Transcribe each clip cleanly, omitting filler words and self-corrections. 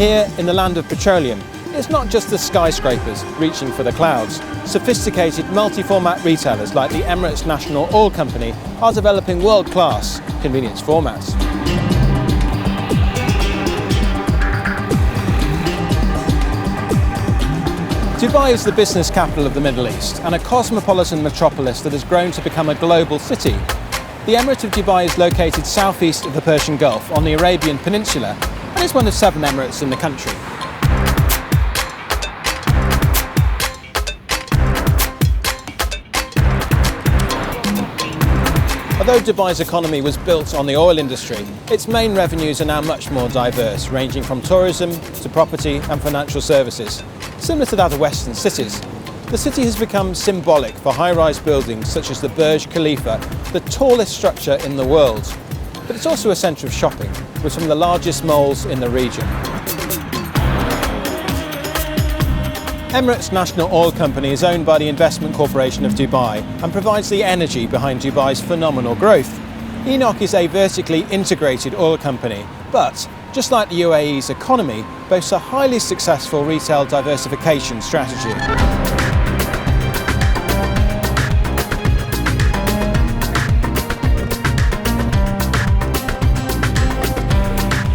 Here, in the land of petroleum, it's not just the skyscrapers reaching for the clouds. Sophisticated multi-format retailers like the Emirates National Oil Company are developing world-class convenience formats. Dubai is the business capital of the Middle East and a cosmopolitan metropolis that has grown to become a global city. The Emirate of Dubai is located southeast of the Persian Gulf on the Arabian Peninsula and is one of 7 emirates in the country. Although Dubai's economy was built on the oil industry, its main revenues are now much more diverse, ranging from tourism to property and financial services. Similar to that of Western cities, the city has become symbolic for high-rise buildings such as the Burj Khalifa, the tallest structure in the world. But it's also a centre of shopping, with some of the largest malls in the region. Emirates National Oil Company is owned by the Investment Corporation of Dubai and provides the energy behind Dubai's phenomenal growth. ENOC is a vertically integrated oil company, but just like the UAE's economy, boasts a highly successful retail diversification strategy.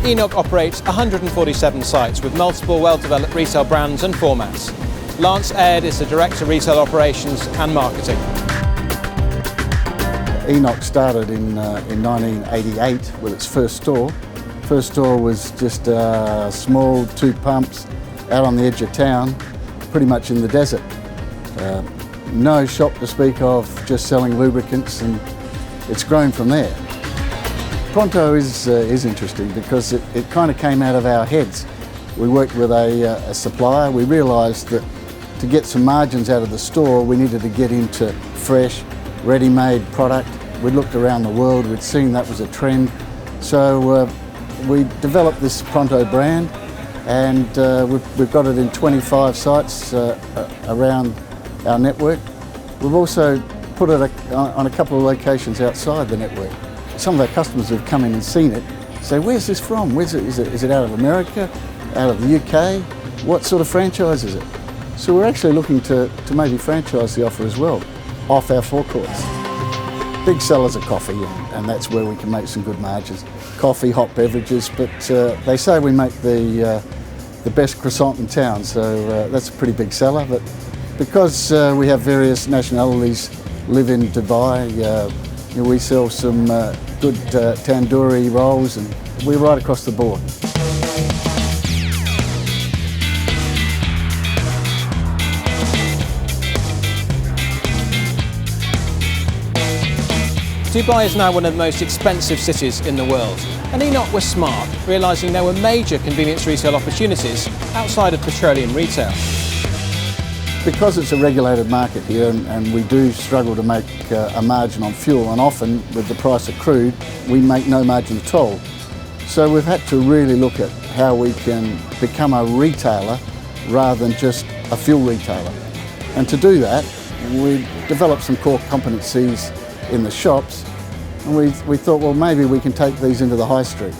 ENOC operates 147 sites with multiple well-developed retail brands and formats. Lance Aird is the Director of Retail Operations and Marketing. ENOC started in 1988 with its first store. First store was just small, 2 pumps, out on the edge of town, pretty much in the desert. No shop to speak of, just selling lubricants, and it's grown from there. Pronto is interesting because it kind of came out of our heads. We worked with a supplier. We realised that to get some margins out of the store, we needed to get into fresh, ready-made product. We looked around the world, we'd seen that was a trend. So we developed this Pronto brand, and we've got it in 25 sites around our network. We've also put it on a couple of locations outside the network. Some of our customers have come in and seen it, say, where's this from? Is it out of America, out of the UK? What sort of franchise is it? So we're actually looking to maybe franchise the offer as well, off our forecourts. Big sellers are coffee, and that's where we can make some good margins. Coffee, hot beverages, but they say we make the best croissant in town, so that's a pretty big seller. But because we have various nationalities live in Dubai, we sell some good tandoori rolls, and we're right across the board. Dubai is now one of the most expensive cities in the world, and ENOC was smart, realising there were major convenience retail opportunities outside of petroleum retail. Because it's a regulated market here, and we do struggle to make a margin on fuel, and often with the price of crude we make no margin at all. So we've had to really look at how we can become a retailer rather than just a fuel retailer. And to do that, we developed some core competencies in the shops, and we thought, well, maybe we can take these into the high street.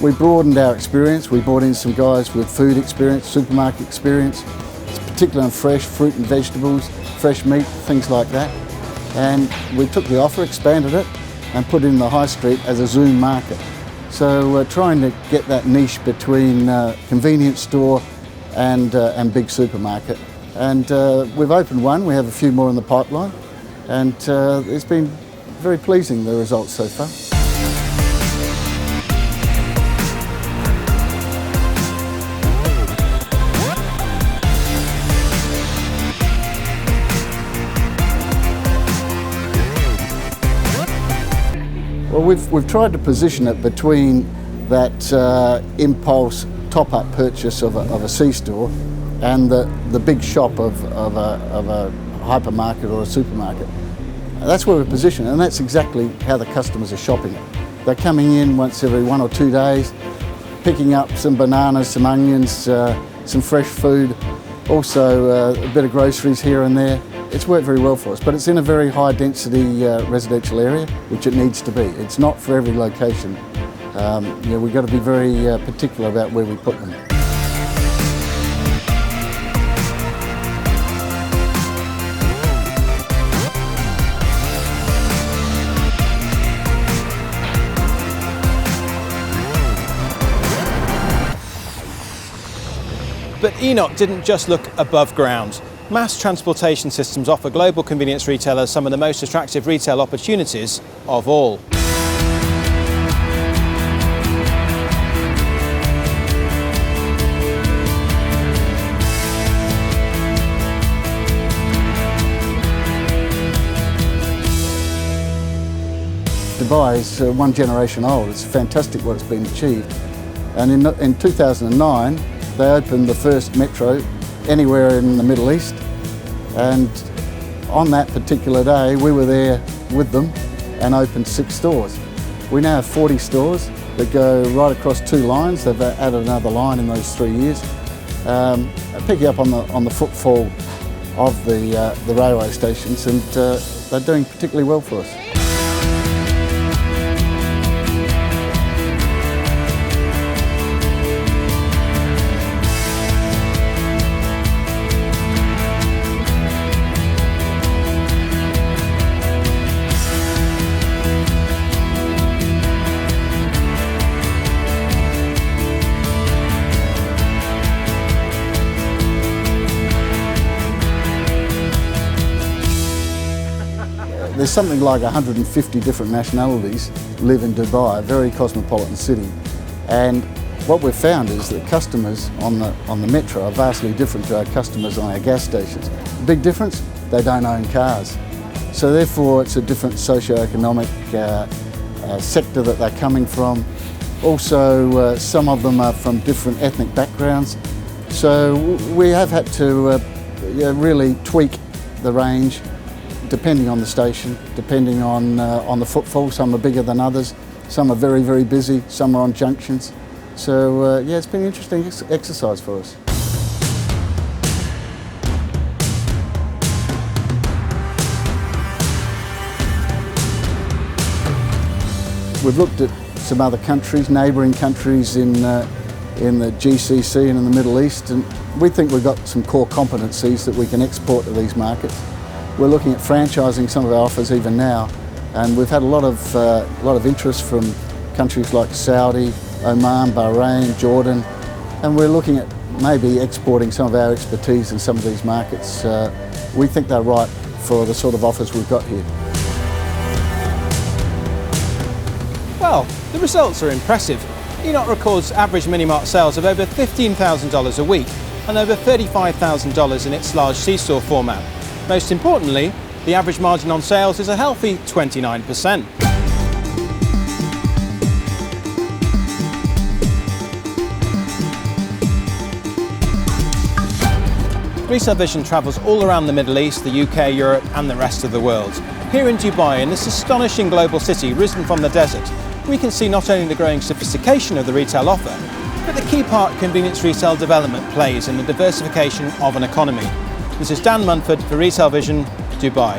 We broadened our experience. We brought in some guys with food experience, supermarket experience, particularly on fresh fruit and vegetables, fresh meat, things like that. And we took the offer, expanded it, and put it in the high street as a Zoom market. So we're trying to get that niche between convenience store and big supermarket. And we've opened one. We have a few more in the pipeline, and it's been very pleasing, the results so far. Well, we've tried to position it between that impulse top-up purchase of a C-store and the big shop of a hypermarket or a supermarket. That's where we're positioned, and that's exactly how the customers are shopping it. They're coming in once every 1 or 2 days, picking up some bananas, some onions, some fresh food, also a bit of groceries here and there. It's worked very well for us, but it's in a very high density residential area, which it needs to be. It's not for every location. We've got to be very particular about where we put them. But ENOC didn't just look above ground. Mass transportation systems offer global convenience retailers some of the most attractive retail opportunities of all. Dubai is one generation old. It's fantastic what's been achieved. And in 2009, they opened the first metro anywhere in the Middle East. And on that particular day, we were there with them and opened 6 stores. We now have 40 stores that go right across 2 lines. They've added another line in those 3 years. Picking up on the footfall of the railway stations, and they're doing particularly well for us. There's something like 150 different nationalities live in Dubai, a very cosmopolitan city. And what we've found is that customers on the metro are vastly different to our customers on our gas stations. The big difference, they don't own cars. So therefore it's a different socio-economic sector that they're coming from. Also, some of them are from different ethnic backgrounds. So we have had to really tweak the range depending on the station, depending on the footfall. Some are bigger than others, some are very, very busy, some are on junctions. So yeah, it's been an interesting exercise for us. We've looked at some other countries, neighbouring countries in the GCC and in the Middle East, and we think we've got some core competencies that we can export to these markets. We're looking at franchising some of our offers even now, and we've had a lot of interest from countries like Saudi, Oman, Bahrain, Jordan, and we're looking at maybe exporting some of our expertise in some of these markets. We think they're right for the sort of offers we've got here. Well, the results are impressive. ENOC records average mini-mart sales of over $15,000 a week and over $35,000 in its large C-store format. Most importantly, the average margin on sales is a healthy 29%. Retail Vision travels all around the Middle East, the UK, Europe and the rest of the world. Here in Dubai, in this astonishing global city risen from the desert, we can see not only the growing sophistication of the retail offer, but the key part convenience retail development plays in the diversification of an economy. This is Dan Munford for Retail Vision, Dubai.